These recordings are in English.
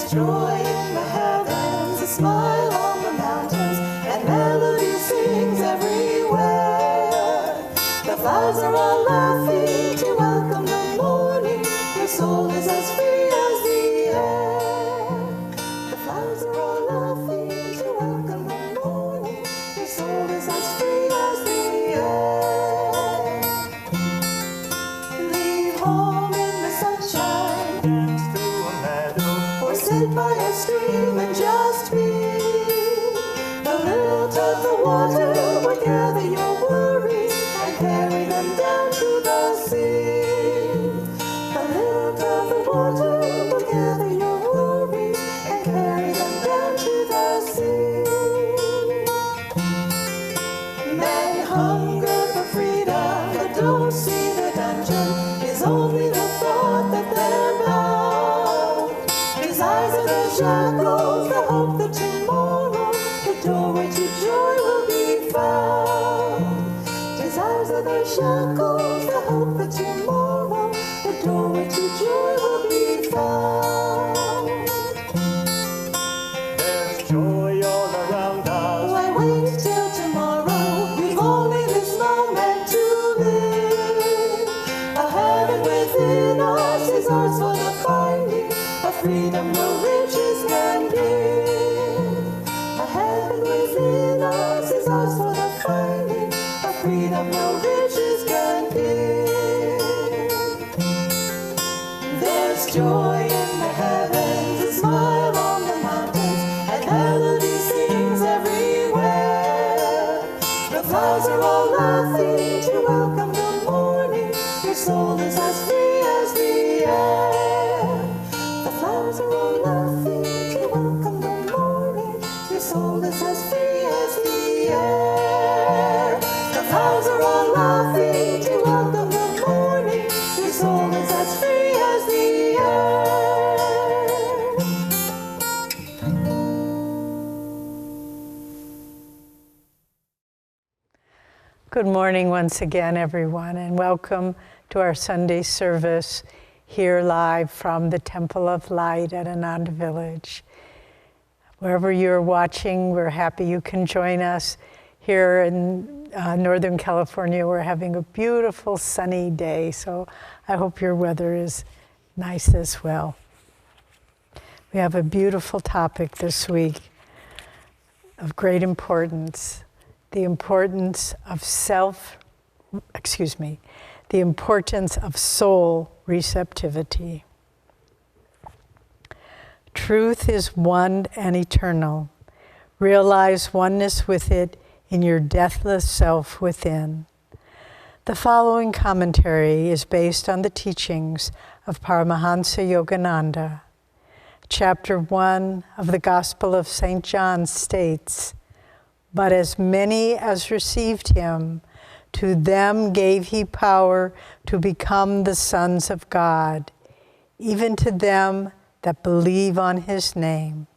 There's joy in the heavens, a smile on the mountains, and melody sings everywhere. The flowers are all laughing to welcome the morning. Your soul is as free as the air. The flowers are all laughing to welcome the morning. Your soul is as free as the air. Leave home in the sunshine, dance through a meadow, or sit by a stream and just be. The lilt of the water will gather your worries and carry them down to the sea. The lilt of the water will gather your worries and carry them down to the sea. Men hunger for freedom, but don't see the dungeon is only the thought that they're bound. Desires are the shackles, the hope that tomorrow the doorway to joy will be found. Desires are the shackles, the hope that tomorrow the doorway to joy will be found. There's joy all around us. Why wait till tomorrow? We've only this moment to live. A heaven within us is ours for the finding, a freedom no riches can give. A heaven within us is ours for the finding, a freedom no riches can give. There's joy in the heavens, a smile on the mountains, and melody sings everywhere. The flowers are all laughing to welcome the morning. Your soul is as free as the air. The flowers are all laughing to welcome the morning. Your soul is as free as the air. The flowers are all laughing to welcome the morning. Your soul is as free as the air. Good morning once again, everyone, and welcome to our Sunday service here live from the Temple of Light at Ananda Village. Wherever you're watching, we're happy you can join us. Here in Northern California, we're having a beautiful sunny day, so I hope your weather is nice as well. We have a beautiful topic this week of great importance. The importance of the importance of soul receptivity. Truth is one and eternal. Realize oneness with it in your deathless self within. The following commentary is based on the teachings of Paramahansa Yogananda. Chapter 1 of the Gospel of St. John states, "But as many as received him, to them gave he power to become the sons of God, even to them that believe on his name."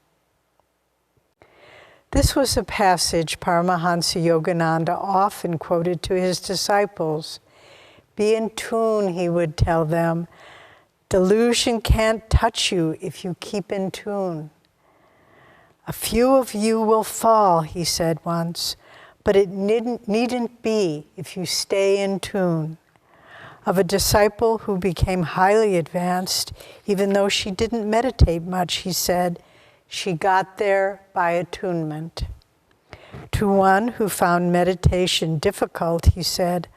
This was a passage Paramahansa Yogananda often quoted to his disciples. Be in tune, he would tell them. Delusion can't touch you if you keep in tune. A few of you will fall, he said once, but it needn't be if you stay in tune. Of a disciple who became highly advanced, even though she didn't meditate much, he said, she got there by attunement. To one who found meditation difficult, he said,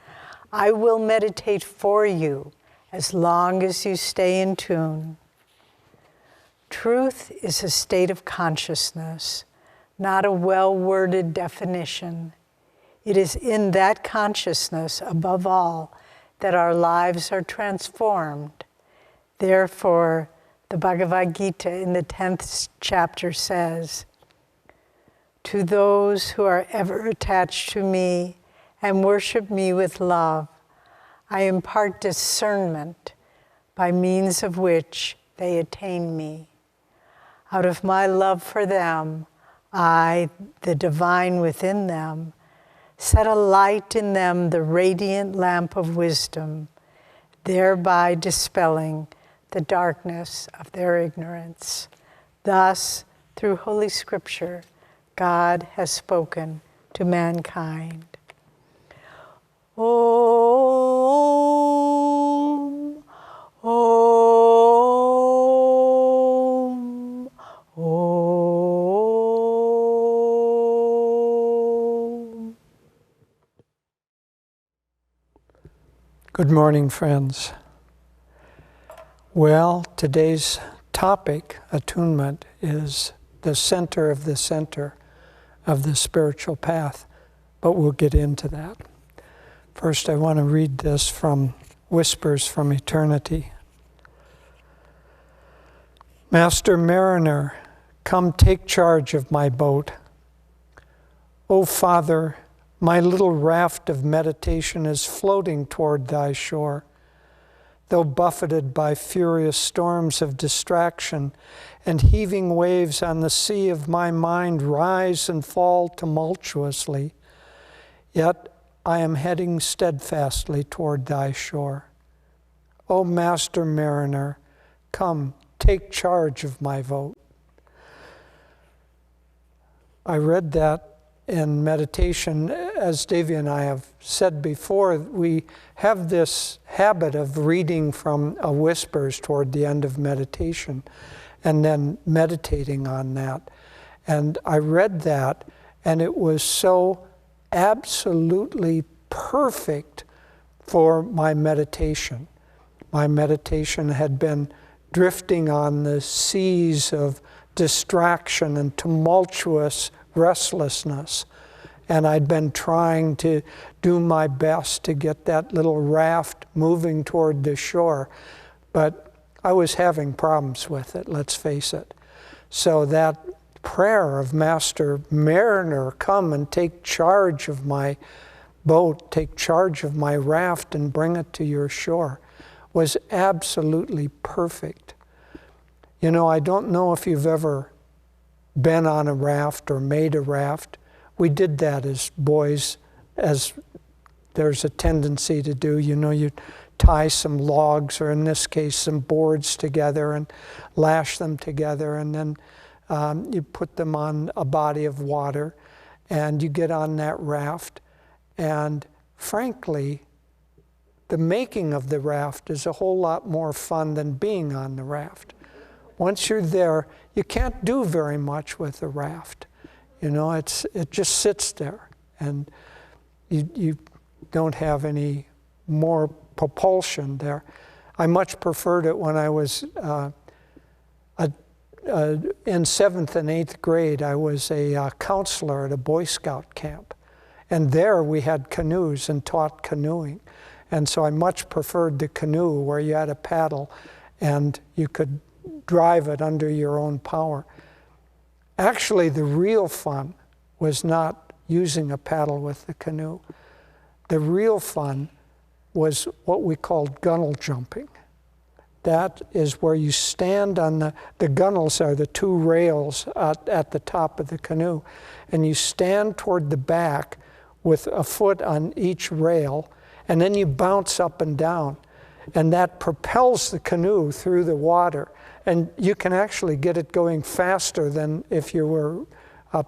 I will meditate for you as long as you stay in tune. Truth is a state of consciousness, not a well-worded definition. It is in that consciousness, above all, that our lives are transformed. Therefore, the Bhagavad Gita in the 10th chapter says, to those who are ever attached to me and worship me with love, I impart discernment by means of which they attain me. Out of my love for them, I, the divine within them, set a light in them the radiant lamp of wisdom, thereby dispelling the darkness of their ignorance. Thus, through Holy Scripture, God has spoken to mankind. Om, Om, Om. Good morning, friends. Well, today's topic, attunement, is the center of the spiritual path, but we'll get into that. First, I want to read this from Whispers from Eternity. Master Mariner, come take charge of my boat. O Father, my little raft of meditation is floating toward thy shore. Though buffeted by furious storms of distraction and heaving waves on the sea of my mind rise and fall tumultuously, yet I am heading steadfastly toward thy shore. O Master Mariner, come, take charge of my boat. I read that in meditation. As Devi and I have said before, we have this habit of reading from a Whispers toward the end of meditation and then meditating on that. And I read that, and it was so absolutely perfect for my meditation. My meditation had been drifting on the seas of distraction and tumultuous restlessness. And I'd been trying to do my best to get that little raft moving toward the shore. But I was having problems with it, let's face it. So that prayer of Master Mariner, come and take charge of my boat, take charge of my raft and bring it to your shore, was absolutely perfect. You know, I don't know if you've ever been on a raft or made a raft. We did that as boys, as there's a tendency to do. You know, you tie some logs, or in this case, some boards together and lash them together, and then you put them on a body of water, and you get on that raft. And frankly, the making of the raft is a whole lot more fun than being on the raft. Once you're there, you can't do very much with the raft. You know, it just sits there, and you don't have any more propulsion there. I much preferred it when I was in 7th and 8th grade. I was a counselor at a Boy Scout camp, and there we had canoes and taught canoeing. And so I much preferred the canoe where you had a paddle and you could drive it under your own power. Actually, the real fun was not using a paddle with the canoe. The real fun was what we called gunnel jumping. That is where you stand on the gunnels are the two rails at the top of the canoe, and you stand toward the back with a foot on each rail, and then you bounce up and down, and that propels the canoe through the water. And you can actually get it going faster than if you were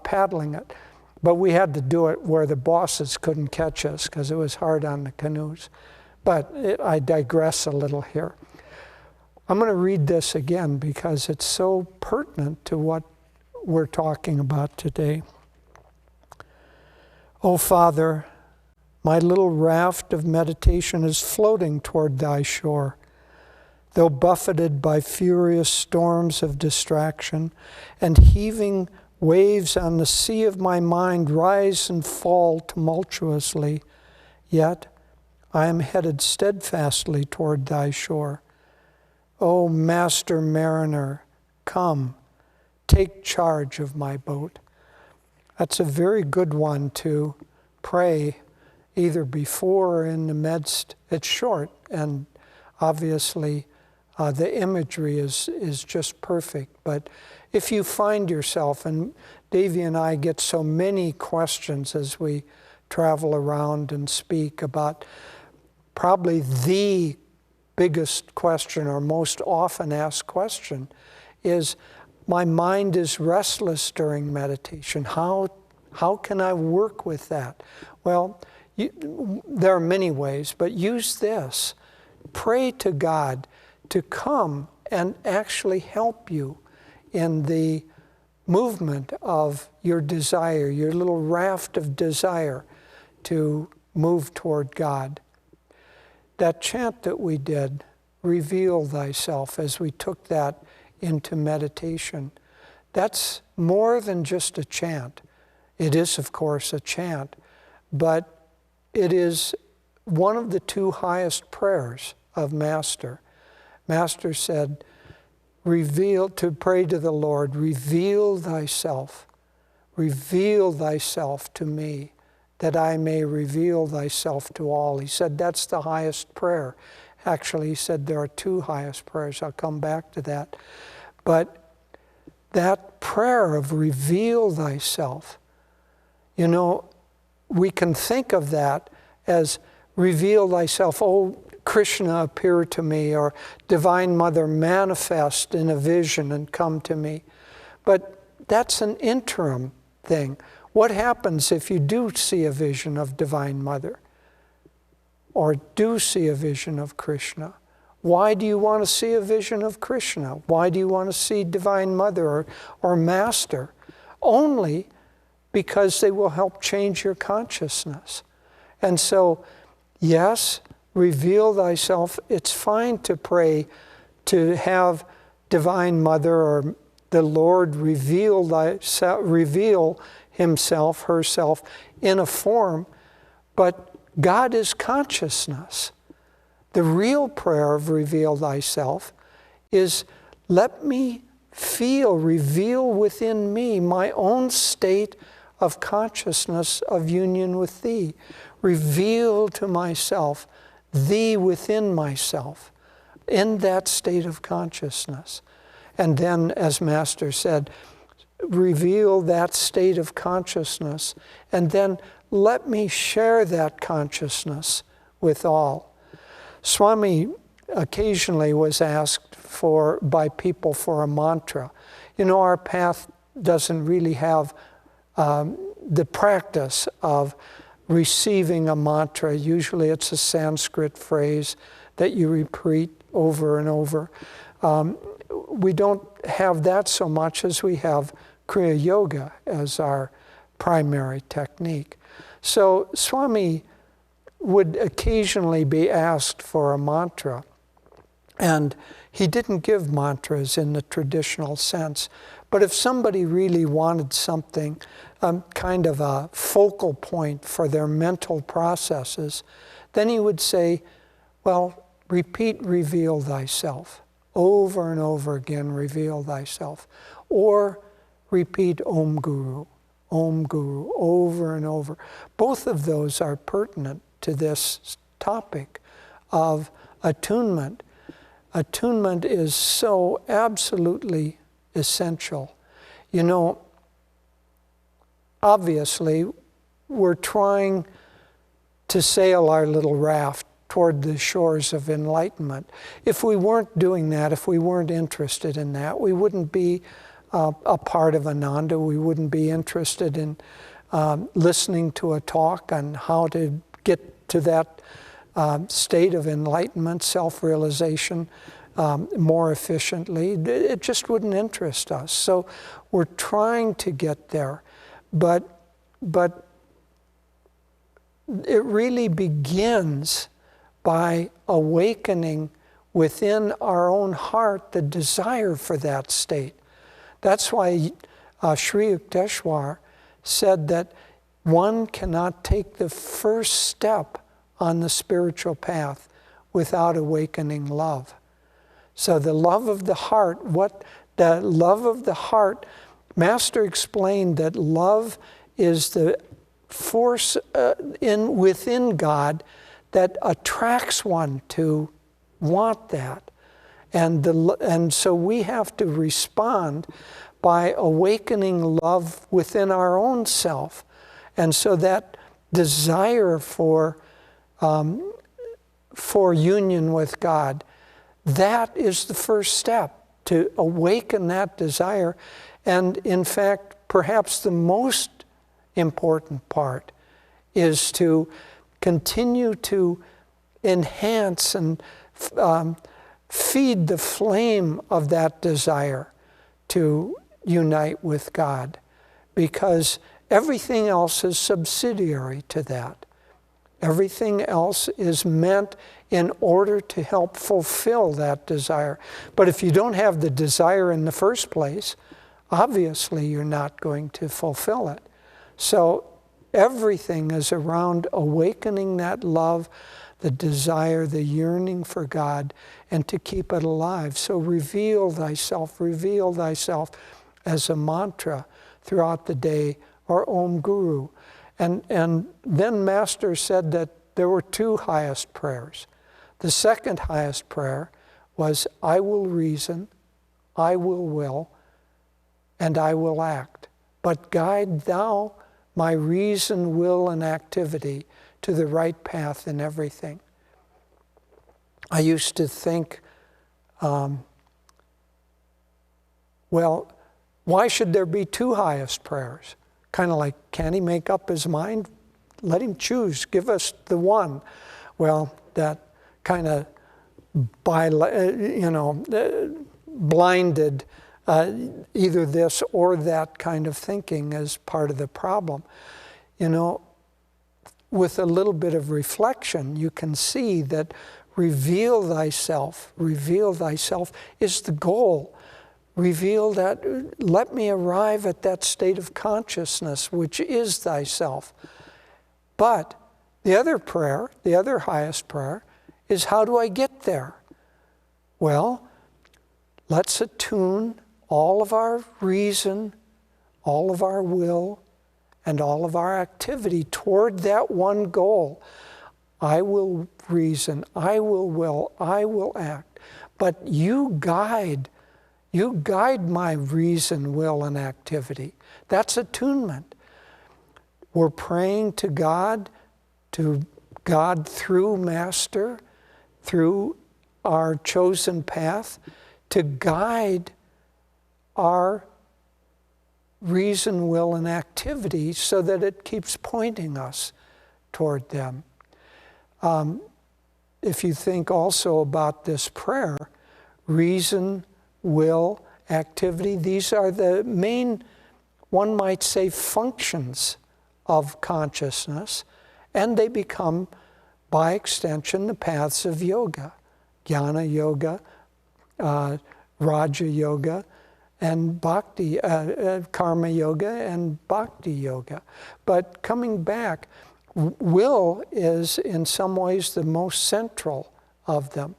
paddling it. But we had to do it where the bosses couldn't catch us because it was hard on the canoes. But I digress a little here. I'm going to read this again because it's so pertinent to what we're talking about today. O Father, my little raft of meditation is floating toward thy shore. Though buffeted by furious storms of distraction and heaving waves on the sea of my mind rise and fall tumultuously, yet I am headed steadfastly toward thy shore. O Master Mariner, come, take charge of my boat. That's a very good one to pray either before or in the midst. It's short, and obviously the imagery is just perfect. But if you find yourself, and Devi and I get so many questions as we travel around and speak about probably the biggest question or most often asked question is, my mind is restless during meditation. How can I work with that? Well, there are many ways, but use this. Pray to God to come and actually help you in the movement of your desire, your little raft of desire to move toward God. That chant that we did, reveal thyself, as we took that into meditation, that's more than just a chant. It is, of course, a chant, but it is one of the two highest prayers of Master. Master said, to pray to the Lord, reveal thyself to me, that I may reveal thyself to all. He said that's the highest prayer. Actually, he said there are two highest prayers. I'll come back to that. But that prayer of reveal thyself, we can think of that as reveal thyself. Oh, Krishna, appear to me, or Divine Mother, manifest in a vision and come to me. But that's an interim thing. What happens if you do see a vision of Divine Mother, or do see a vision of Krishna? Why do you want to see a vision of Krishna? Why do you want to see Divine Mother or Master? Only because they will help change your consciousness. And so, yes, reveal thyself. It's fine to pray to have Divine Mother or the Lord reveal himself, herself in a form, but God is consciousness. The real prayer of reveal thyself is, let me reveal within me my own state of consciousness of union with thee. Reveal to myself thee within myself, in that state of consciousness. And then, as Master said, reveal that state of consciousness, and then let me share that consciousness with all. Swami occasionally was asked by people for a mantra. Our path doesn't really have the practice of receiving a mantra. Usually it's a Sanskrit phrase that you repeat over and over. We don't have that so much as we have Kriya Yoga as our primary technique. So Swami would occasionally be asked for a mantra, and he didn't give mantras in the traditional sense. But if somebody really wanted something, kind of a focal point for their mental processes, then he would say, well, repeat reveal thyself. Over and over again, reveal thyself. Or repeat Om Guru, over and over. Both of those are pertinent to this topic of attunement. Attunement is so absolutely essential. Obviously, we're trying to sail our little raft toward the shores of enlightenment. If we weren't doing that, if we weren't interested in that, we wouldn't be a part of Ananda. We wouldn't be interested in listening to a talk on how to get to that state of enlightenment, self-realization, more efficiently. It just wouldn't interest us. So we're trying to get there, but it really begins by awakening within our own heart the desire for that state. That's why Sri Yukteswar said that one cannot take the first step on the spiritual path without awakening love. So the love of the heart, Master explained that love is the force within God that attracts one to want that. And so we have to respond by awakening love within our own self. And so that desire for union with God, that is the first step. to awaken that desire. And in fact, perhaps the most important part is to continue to enhance and feed the flame of that desire to unite with God, because everything else is subsidiary to that. Everything else is meant in order to help fulfill that desire. But if you don't have the desire in the first place, obviously you're not going to fulfill it. So everything is around awakening that love, the desire, the yearning for God, and to keep it alive. So reveal thyself as a mantra throughout the day, or Om Guru. And then Master said that there were two highest prayers. The second highest prayer was, I will reason, I will, and I will act. But guide thou my reason, will, and activity to the right path in everything. I used to think, well, why should there be two highest prayers? Kind of like, can he make up his mind? Let him choose, give us the one. Well, that kind of blinded either this or that kind of thinking as part of the problem. You know, with a little bit of reflection, you can see that reveal thyself is the goal. Reveal that, let me arrive at that state of consciousness, which is thyself. But the other prayer, the other highest prayer, is how do I get there? Well, let's attune all of our reason, all of our will, and all of our activity toward that one goal. I will reason, I will, I will act. But you guide my reason, will, and activity. That's attunement. We're praying to God through Master, through our chosen path, to guide our reason, will, and activity so that it keeps pointing us toward them. If you think also about this prayer, reason, will, activity, these are the main, one might say, functions of consciousness, and they become, by extension, the paths of yoga. Jnana yoga, Raja yoga, and bhakti, karma yoga and bhakti yoga. But coming back, will is in some ways the most central of them.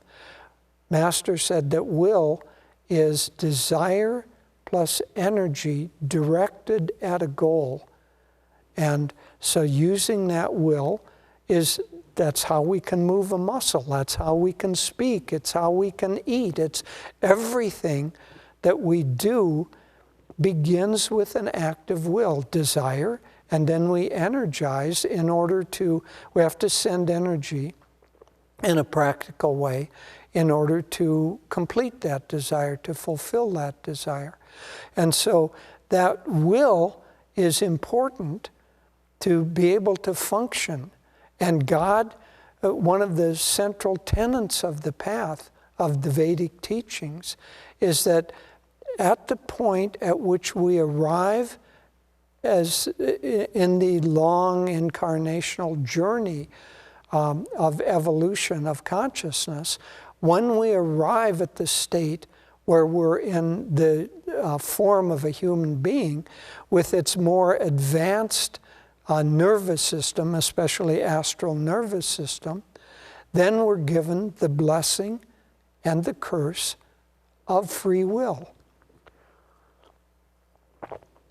Master said that will is desire plus energy directed at a goal. And so using that will that's how we can move a muscle, that's how we can speak, it's how we can eat, it's everything that we do begins with an act of will, desire, and then we energize we have to send energy in a practical way in order to complete that desire, to fulfill that desire. And so that will is important to be able to function. And God, one of the central tenets of the path of the Vedic teachings is that at the point at which we arrive as in the long incarnational journey of evolution of consciousness, when we arrive at the state where we're in the form of a human being with its more advanced nervous system, especially astral nervous system, then we're given the blessing and the curse of free will.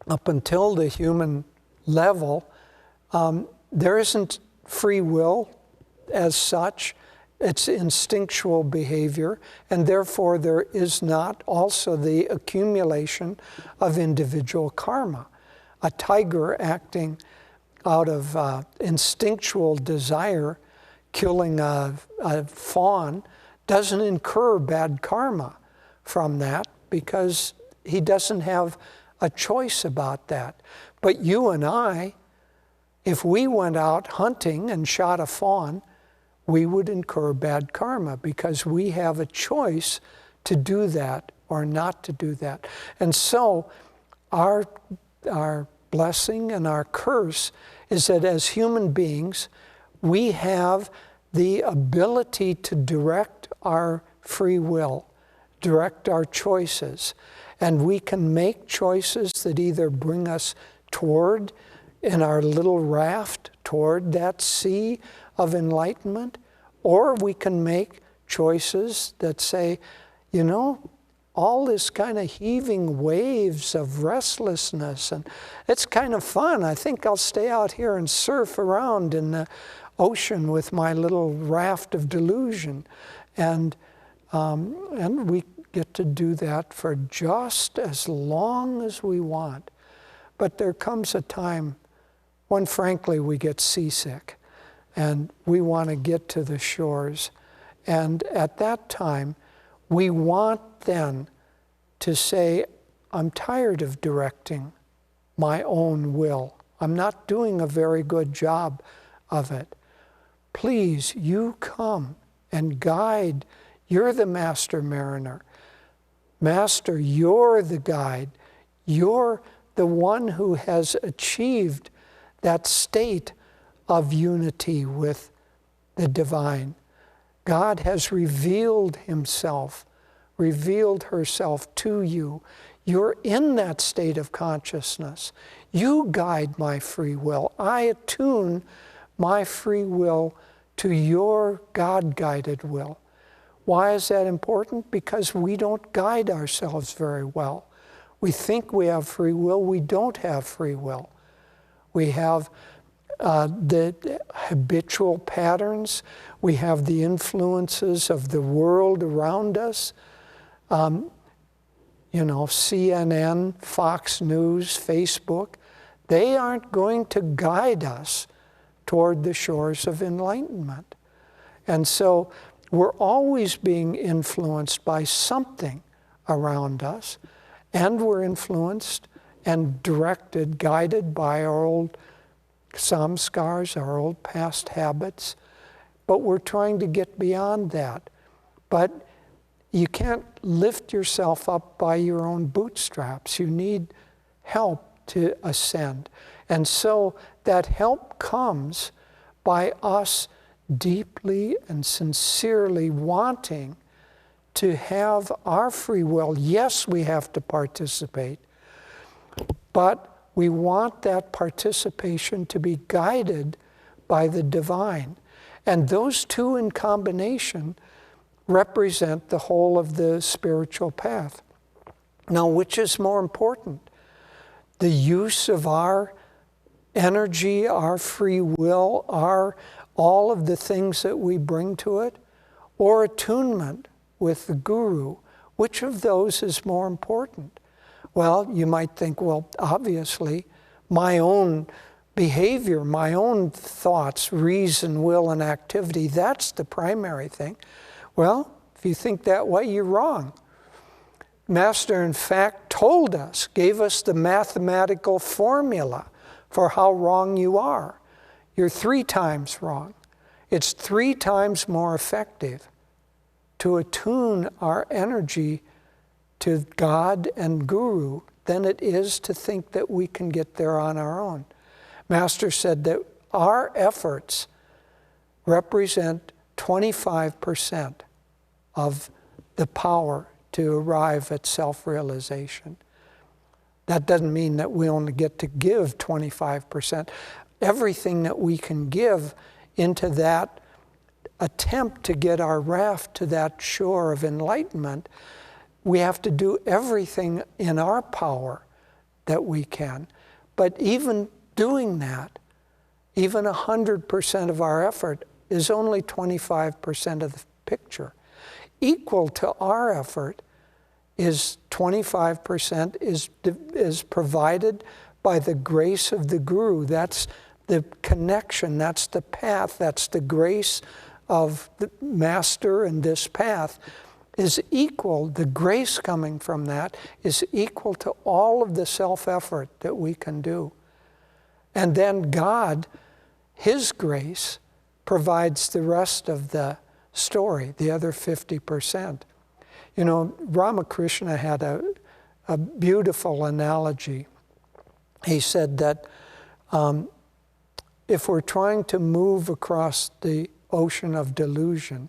Up until the human level, there isn't free will as such. It's instinctual behavior, and therefore there is not also the accumulation of individual karma. A tiger acting out of instinctual desire, killing a fawn, doesn't incur bad karma from that because he doesn't have a choice about that. But you and I, if we went out hunting and shot a fawn, we would incur bad karma because we have a choice to do that or not to do that. And so our blessing and our curse is that as human beings, we have the ability to direct our free will, direct our choices. And we can make choices that either bring us toward, in our little raft, toward that sea of enlightenment, or we can make choices that say, you know, all this kind of heaving waves of restlessness, and it's kind of fun. I think I'll stay out here and surf around in the ocean with my little raft of delusion. And we get to do that for just as long as we want. But there comes a time when, frankly, we get seasick and we want to get to the shores. And at that time, we want then to say, I'm tired of directing my own will. I'm not doing a very good job of it. Please, you come and guide. You're the master mariner. Master, you're the guide. You're the one who has achieved that state of unity with the divine. God has revealed himself, revealed herself to you. You're in that state of consciousness. You guide my free will. I attune my free will to your God-guided will. Why is that important? Because we don't guide ourselves very well. We think we have free will. We don't have free will. We have the habitual patterns. We have the influences of the world around us. CNN, Fox News, Facebook, they aren't going to guide us toward the shores of enlightenment. And so we're always being influenced by something around us, and we're influenced and directed, guided by our old samskars, our old past habits, but we're trying to get beyond that. But you can't lift yourself up by your own bootstraps. You need help to ascend. And so that help comes by us deeply and sincerely wanting to have our free will. Yes, we have to participate, but we want that participation to be guided by the divine. And those two in combination represent the whole of the spiritual path. Now, which is more important? The use of our energy, our free will, all of the things that we bring to it, or attunement with the Guru? Which of those is more important? Well, you might think, well, obviously, my own behavior, my own thoughts, reason, will, and activity, that's the primary thing. Well, if you think that way, you're wrong. Master, in fact, told us, gave us the mathematical formula for how wrong you are. You're 3 times wrong. It's 3 times more effective to attune our energy to God and Guru than it is to think that we can get there on our own. Master said that our efforts represent 25% of the power to arrive at self-realization. That doesn't mean that we only get to give 25%. Everything that we can give into that attempt to get our raft to that shore of enlightenment, we have to do everything in our power that we can. But even doing that, even 100% of our effort is only 25% of the picture. Equal to our effort is 25% is provided by the grace of the Guru. That's the connection, that's the path, that's the grace of the Master and this path. is equal, the grace coming from that is equal to all of the self-effort that we can do. And then God, His grace, provides the rest of the story, the other 50%. You know, Ramakrishna had a beautiful analogy. He said that if we're trying to move across the ocean of delusion,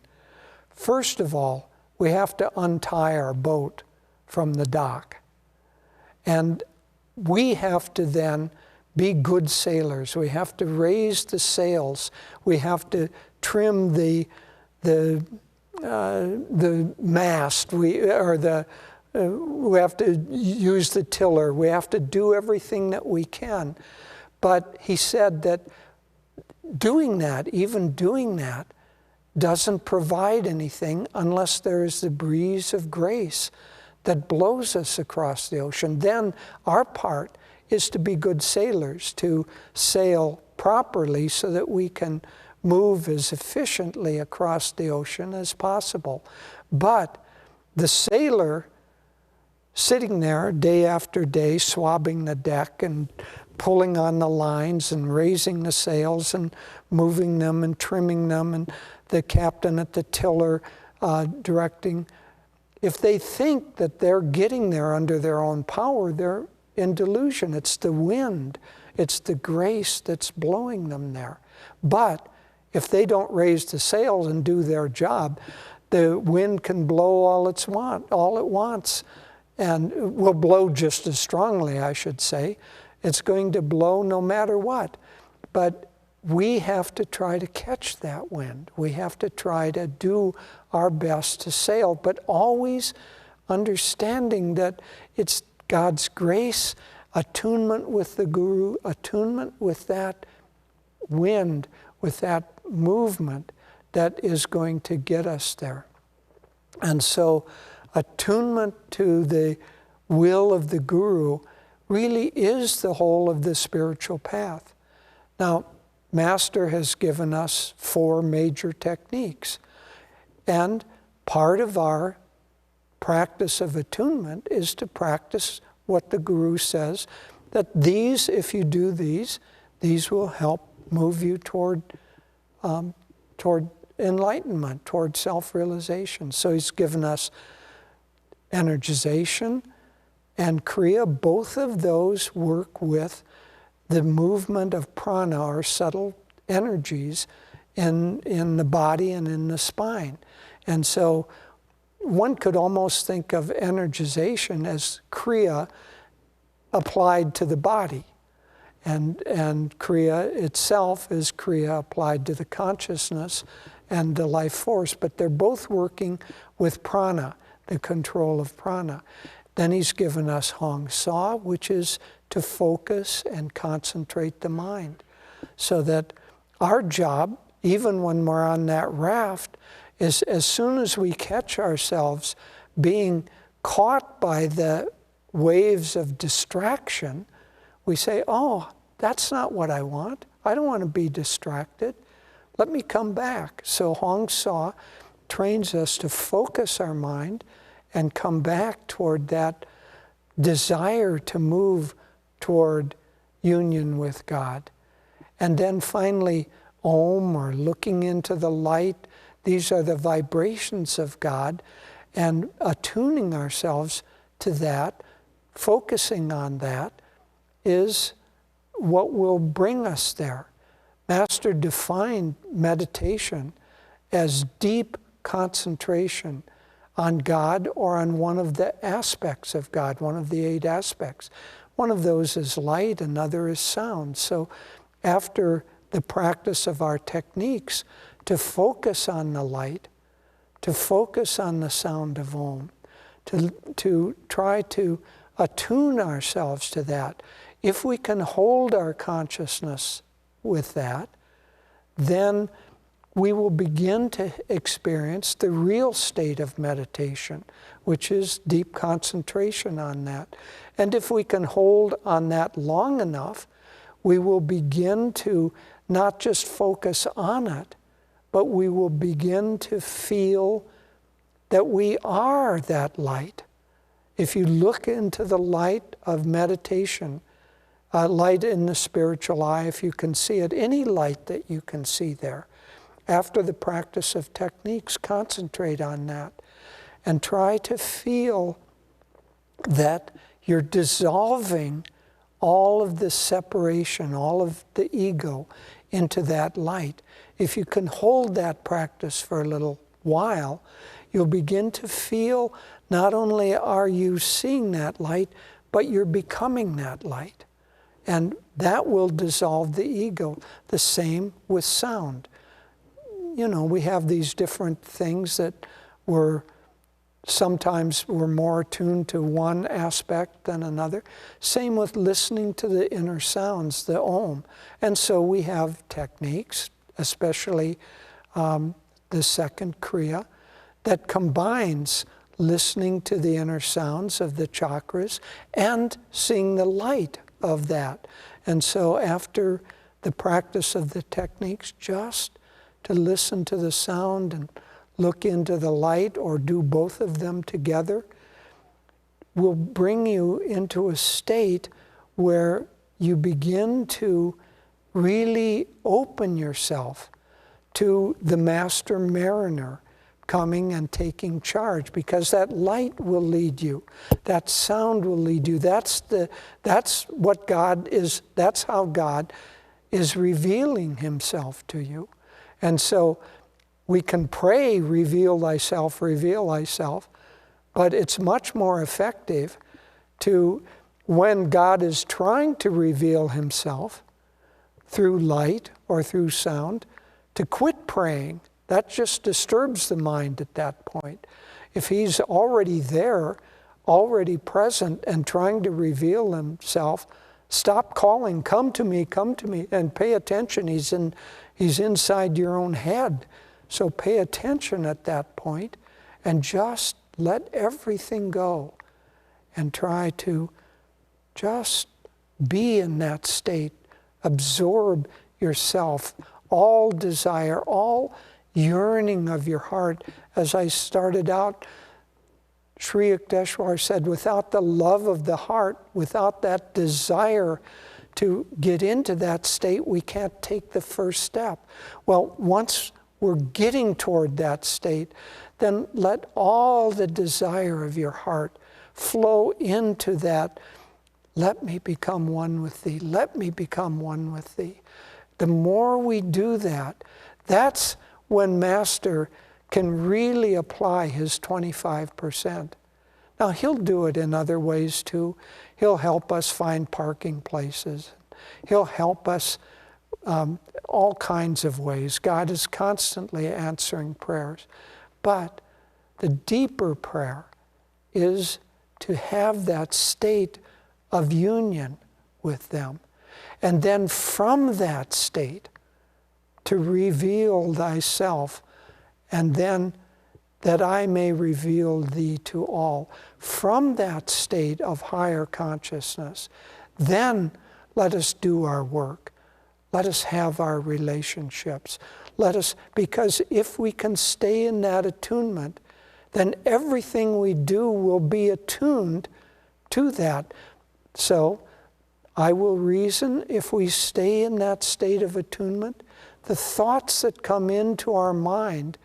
first of all, we have to untie our boat from the dock. And we have to then be good sailors. We have to raise the sails. We have to trim the mast. We have to use the tiller. We have to do everything that we can. But he said that doing that, even doing that, doesn't provide anything unless there is the breeze of grace that blows us across the ocean. Then our part is to be good sailors, to sail properly so that we can move as efficiently across the ocean as possible. But the sailor sitting there day after day, swabbing the deck and pulling on the lines and raising the sails and moving them and trimming them, and the captain at the tiller directing. If they think that they're getting there under their own power, they're in delusion. It's the wind, it's the grace that's blowing them there. But if they don't raise the sails and do their job, the wind can blow all it wants, and will blow just as strongly, I should say. It's going to blow no matter what. But we have to try to catch that wind. We have to try to do our best to sail, but always understanding that it's God's grace, attunement with the Guru, attunement with that wind, with that movement that is going to get us there. And so attunement to the will of the Guru really is the whole of the spiritual path. Now, Master has given us 4 major techniques. And part of our practice of attunement is to practice what the Guru says, that these, if you do these will help move you toward enlightenment, toward self-realization. So he's given us energization and kriya. Both of those work with the movement of prana, or subtle energies, in the body and in the spine. And so one could almost think of energization as kriya applied to the body. And kriya itself is kriya applied to the consciousness and the life force. But they're both working with prana, the control of prana. Then he's given us Hong Sa, which is to focus and concentrate the mind. So that our job, even when we're on that raft, is as soon as we catch ourselves being caught by the waves of distraction, we say, oh, that's not what I want. I don't want to be distracted. Let me come back. So Hong Sa trains us to focus our mind and come back toward that desire to move toward union with God. And then finally, Om, or looking into the light. These are the vibrations of God, and attuning ourselves to that, focusing on that, is what will bring us there. Master defined meditation as deep concentration on God, or on one of the aspects of God, one of the 8 aspects. One of those is light, another is sound. So after the practice of our techniques, to focus on the light, to focus on the sound of Om, to try to attune ourselves to that. If we can hold our consciousness with that, then we will begin to experience the real state of meditation, which is deep concentration on that. And if we can hold on that long enough, we will begin to not just focus on it, but we will begin to feel that we are that light. If you look into the light of meditation, light in the spiritual eye, if you can see it, any light that you can see there, after the practice of techniques, concentrate on that and try to feel that you're dissolving all of the separation, all of the ego into that light. If you can hold that practice for a little while, you'll begin to feel not only are you seeing that light, but you're becoming that light. And that will dissolve the ego. The same with sound. You know, we have these different things that sometimes we're more attuned to one aspect than another. Same with listening to the inner sounds, the Om. And so we have techniques, especially the second Kriya, that combines listening to the inner sounds of the chakras and seeing the light of that. And so after the practice of the techniques, just to listen to the sound and look into the light, or do both of them together, will bring you into a state where you begin to really open yourself to the master mariner coming and taking charge, because that light will lead you, that sound will lead you. That's what God is. That's how God is revealing himself to you. And so we can pray, reveal thyself, but it's much more effective to, when God is trying to reveal himself through light or through sound, to quit praying. That just disturbs the mind at that point. If he's already there, already present and trying to reveal himself, stop calling, come to me, and pay attention. He's inside your own head. So pay attention at that point and just let everything go and try to just be in that state. Absorb yourself, all desire, all yearning of your heart. As I started out, Sri Yukteswar said, without the love of the heart, without that desire to get into that state, we can't take the first step. Well, once we're getting toward that state, then let all the desire of your heart flow into that. Let me become one with thee. Let me become one with thee. The more we do that, that's when Master can really apply his 25%. Now, he'll do it in other ways too. He'll help us find parking places. He'll help us all kinds of ways. God is constantly answering prayers. But the deeper prayer is to have that state of union with them. And then from that state, to reveal thyself, and then that I may reveal thee to all. From that state of higher consciousness, then let us do our work. Let us have our relationships. Because if we can stay in that attunement, then everything we do will be attuned to that. So I will reason, if we stay in that state of attunement, the thoughts that come into our mind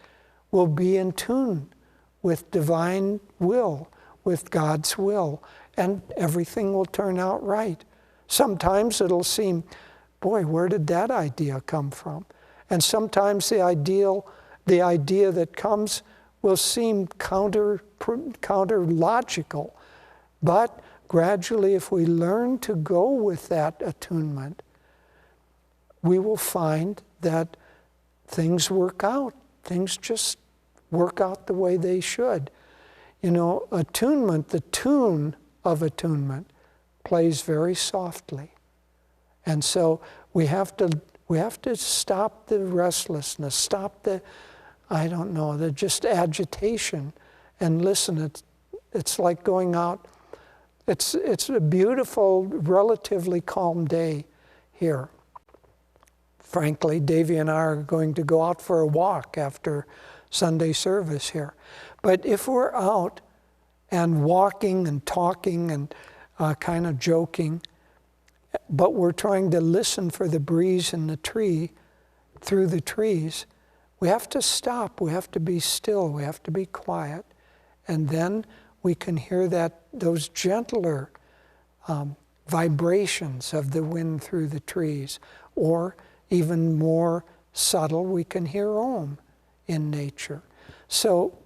will be in tune with divine will, with God's will, and everything will turn out right. Sometimes it'll seem, boy, where did that idea come from? And sometimes the idea that comes will seem counter logical. But gradually, if we learn to go with that attunement, we will find that things work out. Things just work out the way they should. You know, attunement, the tune of attunement, plays very softly. And so we have to stop the restlessness, stop the just agitation, and listen. It's like going out. It's a beautiful, relatively calm day here. Frankly, Devi and I are going to go out for a walk after Sunday service here. But if we're out and walking and talking and kind of joking, but we're trying to listen for the breeze in the tree, through the trees, we have to stop, we have to be still, we have to be quiet, and then we can hear those gentler vibrations of the wind through the trees, or even more subtle, we can hear Om in nature. So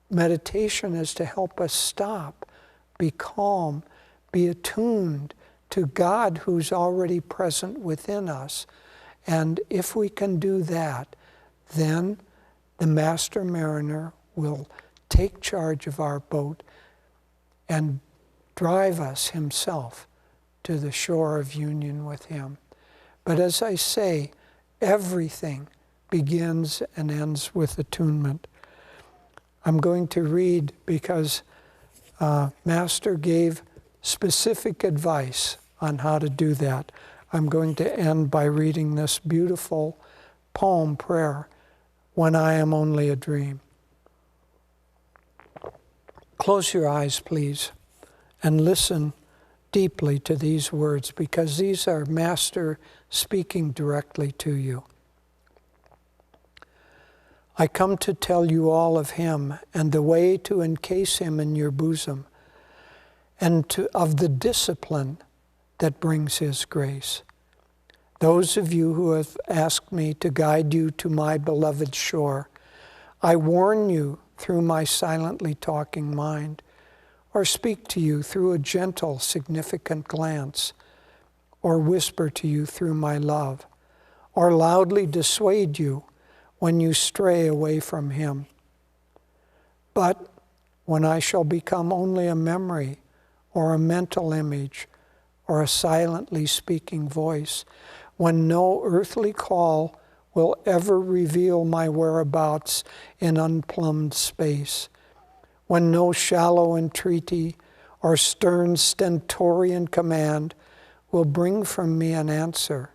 meditation is to help us stop, be calm, be attuned to God who's already present within us. And if we can do that, then the Master Mariner will take charge of our boat and drive us himself to the shore of union with him. But as I say, everything begins and ends with attunement. I'm going to read because Master gave specific advice on how to do that. I'm going to end by reading this beautiful poem prayer, When I Am Only a Dream. Close your eyes, please, and listen deeply to these words, because these are Master speaking directly to you. I come to tell you all of him and the way to encase him in your bosom, and of the discipline that brings his grace. Those of you who have asked me to guide you to my beloved shore, I warn you through my silently talking mind, or speak to you through a gentle, significant glance, or whisper to you through my love, or loudly dissuade you when you stray away from him. But when I shall become only a memory, or a mental image, or a silently speaking voice, when no earthly call will ever reveal my whereabouts in unplumbed space, when no shallow entreaty or stern stentorian command will bring from me an answer,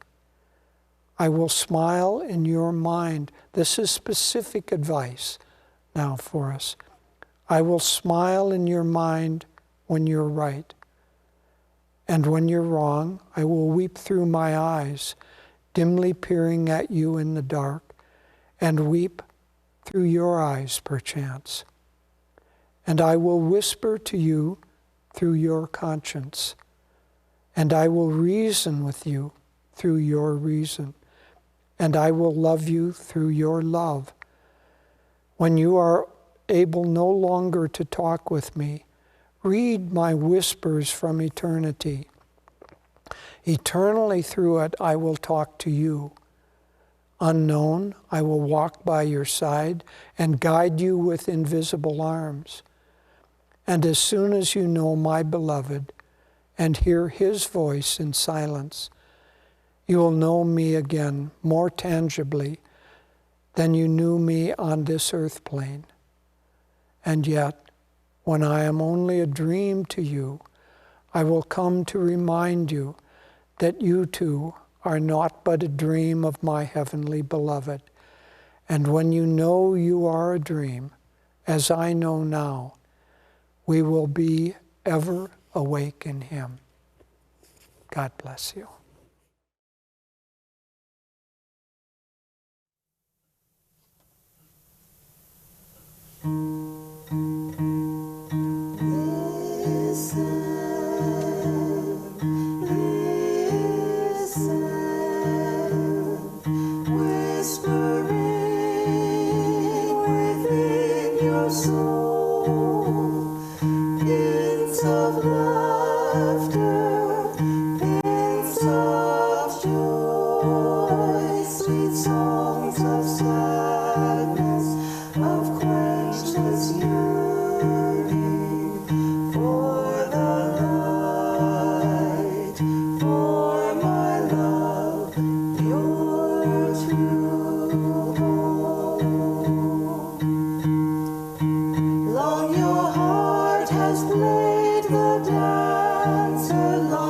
I will smile in your mind. This is specific advice now for us. I will smile in your mind when you're right. And when you're wrong, I will weep through my eyes, dimly peering at you in the dark, and weep through your eyes, perchance. And I will whisper to you through your conscience, and I will reason with you through your reason, and I will love you through your love. When you are able no longer to talk with me, read my whispers from eternity. Eternally through it, I will talk to you. Unknown, I will walk by your side and guide you with invisible arms. And as soon as you know my beloved and hear his voice in silence, you will know me again more tangibly than you knew me on this earth plane. And yet, when I am only a dream to you, I will come to remind you that you too are not but a dream of my heavenly beloved. And when you know you are a dream, as I know now, we will be ever awake in him. God bless you. Long your heart has played the dance along.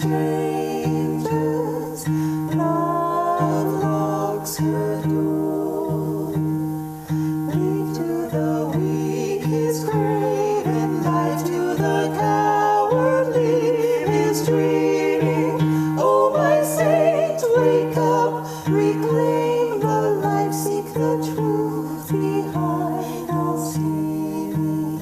strangers, love locks her door. Leave to the weak his grave, and life to the cowardly his dreaming. Oh, my saint, wake up, reclaim the life, seek the truth behind all seeming.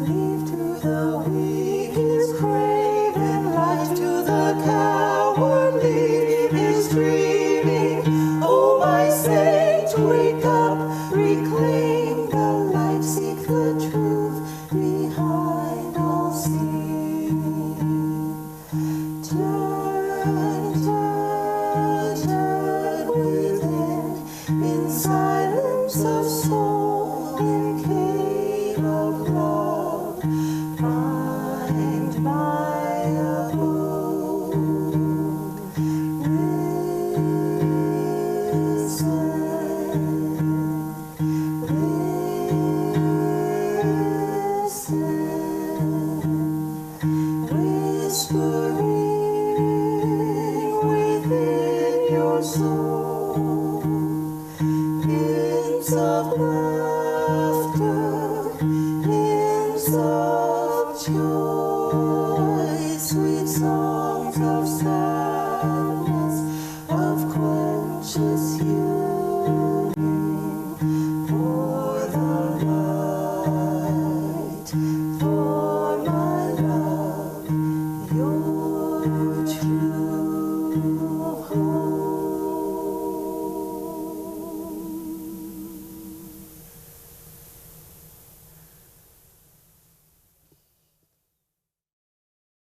Leave to the weak his grave, and life to the cowardly his dreaming. Oh, my saint, wake up, reclaim the life, seek the truth behind all seeming. Turn, turn, turn within, in silence of soul, in cave of love, find my abode. Listen, whispering within your soul.